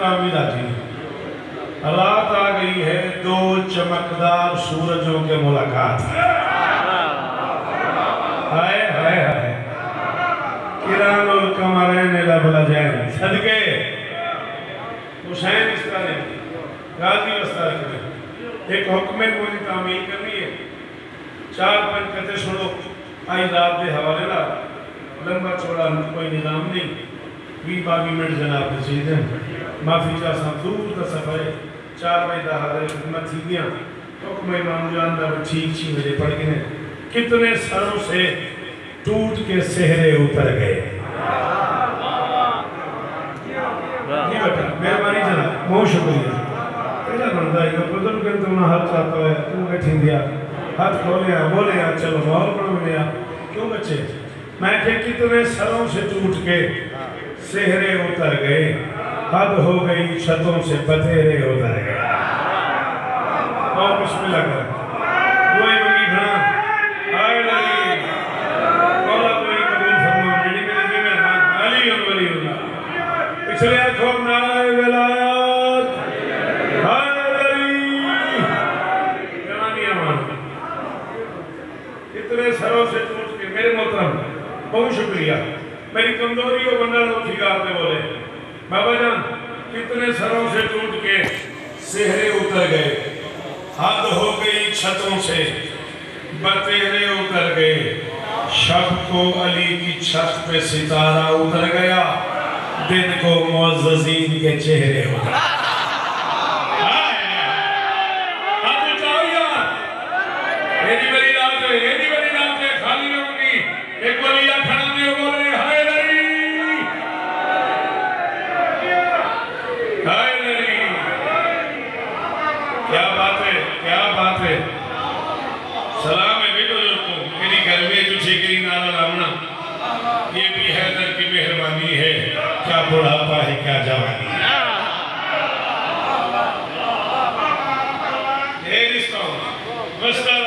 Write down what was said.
تعمیر آتی ہے رات آ گئی ہے دو چمکدار سورجوں کے ملاقات ہائے ہائے ہائے کران القمرین لبلجین صدقے حسین اس طرح غازی وستار کریں ایک حکم کوئی تعمیل کرنی ہے 4-5 کہتے سنو آئی رات دے حوالے لا لمبا چھوڑا کوئی نظام نہیں 20-22 منٹ جناب نشید ہیں معافی چاہاں دور تا سفر 4 بجے دا حضر حکمت تھی گیا حکم امام جان دا ٹھیک بجے پڑھ گئے کتنے سروں سے ٹوٹ کے سہرے اتر گئے یہ بیٹا مہربانی جناب بہت شکریہ پہلا بندہ ہے بزرگ ہے تو نہ ہاتھ چاہتا ہے تو بیٹھیں دیا ہاتھ کھولے ہیں بولے ہیں چلو ماحول پڑھ لیا کیوں بچے میں کہ کتنے سروں سے ٹوٹ کے سہرے اتر گئے حد ہو گئی چھتوں سے بتیرے اتر گئے اور بسم اللہ کر دعائی منگی بھنا آئے لگی مولا کوئی قبول فرما میری میرے جی مہمان علی ولی اللہ پچھلے آنکھوں نائے ولایات آئے لگی جوانی امان اتنے سروں سے ٹوٹ کے میرے محترم بہت شکریہ میری کمزوری کو بندہ لوگ ٹھیک آتے بولے بابا جان کتنے سروں سے ٹوٹ کے سہرے اتر گئے حد ہو گئی چھتوں سے بتیرے اتر گئے شب کو علی کی چھت پہ ستارہ اتر گیا دن کو معززین کے چہرے اتر گئے سلام ہے بھی بزرگ کو میری گھر میں تجھے گری نالا لاؤنا یہ بھی حیدر کی مہربانی ہے کیا بڑھاپا ہے کیا جوانی ہے دیر اس کا